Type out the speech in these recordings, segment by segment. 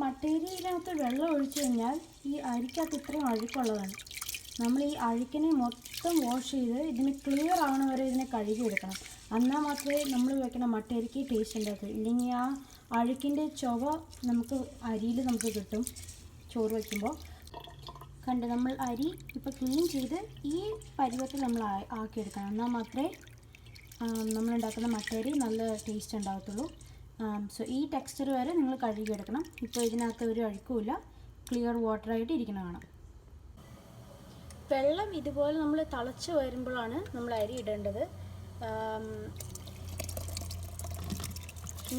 മട്ടേരിയിനകത്ത് വെള്ളം ഒഴിച്ചു കഴിഞ്ഞാൽ ഈ അരിക്കകത്ത് ഇത്രയും അഴുക്കുള്ളതാണ്. നമ്മൾ ഈ അഴുക്കിനെ മൊത്തം വാഷ് ചെയ്ത് ഇതിന് ക്ലിയർ ആവണ വരെ ഇതിനെ കഴുകിയെടുക്കണം. എന്നാൽ മാത്രമേ നമ്മൾ വെക്കുന്ന മട്ടേരിക്ക് ടേസ്റ്റ് ഉണ്ടാകൂ. ഇല്ലെങ്കിൽ ആ അഴുക്കിൻ്റെ ചുവ നമുക്ക് അരിയിൽ നമുക്ക് കിട്ടും ചോറ് വയ്ക്കുമ്പോൾ. കണ്ട് നമ്മൾ അരി ഇപ്പോൾ ക്ലീൻ ചെയ്ത് ഈ പരുവത്തിൽ നമ്മൾ ആക്കിയെടുക്കണം. എന്നാൽ മാത്രമേ നമ്മളുണ്ടാക്കുന്ന മട്ടേരി നല്ല ടേസ്റ്റ് ഉണ്ടാകത്തുള്ളൂ. സോ ഈ ടെക്സ്ചർ വരെ നിങ്ങൾ കഴുകിയെടുക്കണം. ഇപ്പോൾ ഇതിനകത്ത് ഒരു അഴുക്കുമില്ല, ക്ലിയർ വാട്ടറായിട്ട് ഇരിക്കണം കാണാം. വെള്ളം ഇതുപോലെ നമ്മൾ തിളച്ച് വരുമ്പോഴാണ് നമ്മൾ അരി ഇടേണ്ടത്.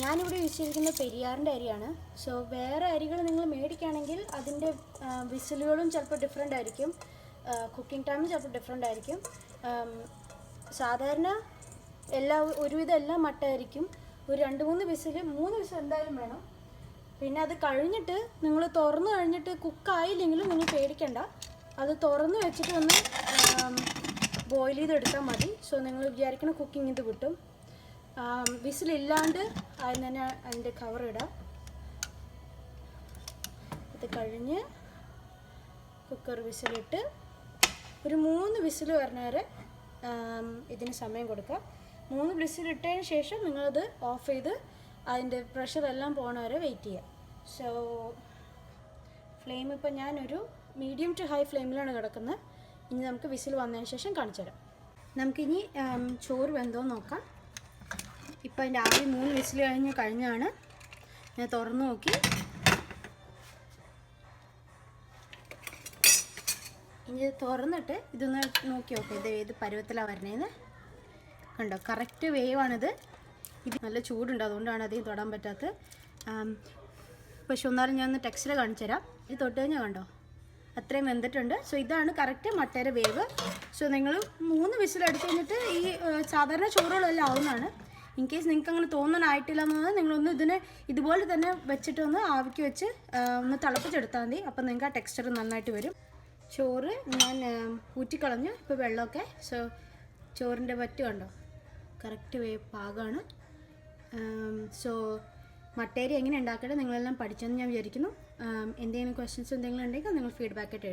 ഞാനിവിടെ യൂസ് ചെയ്തിരിക്കുന്നത് പെരിയാറിൻ്റെ അരിയാണ്. സോ വേറെ അരികൾ നിങ്ങൾ മേടിക്കുകയാണെങ്കിൽ അതിൻ്റെ വിസിലുകളും ചിലപ്പോൾ ഡിഫറെൻ്റ് ആയിരിക്കും, കുക്കിംഗ് ടൈമും ചിലപ്പോൾ ഡിഫറെൻ്റ് ആയിരിക്കും. സാധാരണ ഒരുവിധം എല്ലാ മട്ട അരിക്കും ഒരു 2-3 വിസിൽ എന്തായാലും വേണം. പിന്നെ അത് കഴിഞ്ഞിട്ട് നിങ്ങൾ തുറന്നു കഴിഞ്ഞിട്ട് കുക്കായില്ലെങ്കിലും നിങ്ങൾ പേടിക്കണ്ട, അത് തുറന്ന് വെച്ചിട്ട് ഒന്ന് ബോയിൽ ചെയ്തെടുത്താൽ മതി. സോ നിങ്ങൾ വിചാരിക്കുന്ന കുക്കിംഗ് ഇത് കിട്ടും. വിസിലില്ലാണ്ട് അതിന് തന്നെ അതിൻ്റെ കവർ ഇടാം. ഇത് കഴിഞ്ഞ് കുക്കർ വിസിലിട്ട് ഒരു 3 വിസിൽ വരുന്ന വരെ ഇതിന് സമയം കൊടുക്കുക. 3 വിസിലിട്ടതിന് ശേഷം നിങ്ങളത് ഓഫ് ചെയ്ത് അതിൻ്റെ പ്രഷറെല്ലാം പോകണ വരെ വെയിറ്റ് ചെയ്യുക. സോ ഫ്ലെയിം ഇപ്പോൾ ഞാനൊരു മീഡിയം ടു ഹൈ ഫ്ലെയിമിലാണ് കിടക്കുന്നത്. ഇനി നമുക്ക് വിസിൽ വന്നതിന് ശേഷം കാണിച്ചു തരാം. നമുക്കിനി ചോറ് വെന്തോ നോക്കാം. ഇപ്പോൾ അതിൻ്റെ ആദ്യം 3 വിസിൽ കഴിഞ്ഞാണ്. ഞാൻ തുറന്നു നോക്കി. ഇനി ഇത് തുറന്നിട്ട് ഇതൊന്ന് നോക്കി നോക്കാം ഇത് ഏത് പരുവത്തിലാണ് വരണേന്ന്. കണ്ടോ, കറക്റ്റ് വേവാണിത്. ഇത് നല്ല ചൂടുണ്ട്, അതുകൊണ്ടാണ് അധികം തൊടാൻ പറ്റാത്തത്. പക്ഷെ ഒന്നാലും ഞാൻ ഒന്ന് ടെക്സ്ചർ കാണിച്ചു തരാം. ഇത് തൊട്ട് കഴിഞ്ഞാൽ കണ്ടോ അത്രയും വെന്തിട്ടുണ്ട്. സോ ഇതാണ് കറക്റ്റ് മട്ടേര വേവ്. സോ നിങ്ങൾ 3 വിസിൽ അടിച്ചു കഴിഞ്ഞിട്ട് ഈ സാധാരണ ചോറുകളെല്ലാം ആവുന്നതാണ്. ഇൻ കേസ് നിങ്ങൾക്ക് അങ്ങനെ തോന്നാനായിട്ടില്ല എന്നുള്ളത് നിങ്ങളൊന്ന് ഇതിനെ ഇതുപോലെ തന്നെ വെച്ചിട്ട് ഒന്ന് ആവിക്ക് വെച്ച് ഒന്ന് തിളപ്പിച്ചെടുത്താൽ മതി. അപ്പം നിങ്ങൾക്ക് ആ ടെക്സ്ചർ നന്നായിട്ട് വരും. ചോറ് ഞാൻ ഊറ്റിക്കളഞ്ഞു ഇപ്പോൾ വെള്ളമൊക്കെ. സോ ചോറിൻ്റെ വറ്റ് കണ്ടോ, കറക്റ്റ് പാകമാണ്. സോ മട്ടേരി എങ്ങനെ ഉണ്ടാക്കട്ടെ നിങ്ങളെല്ലാം പഠിച്ചെന്ന് ഞാൻ വിചാരിക്കുന്നു. എന്തെങ്കിലും ക്വസ്റ്റ്യൻസ് എന്തെങ്കിലും ഉണ്ടെങ്കിൽ നിങ്ങൾ ഫീഡ്ബാക്ക് ആയിട്ട് എഴുതുക.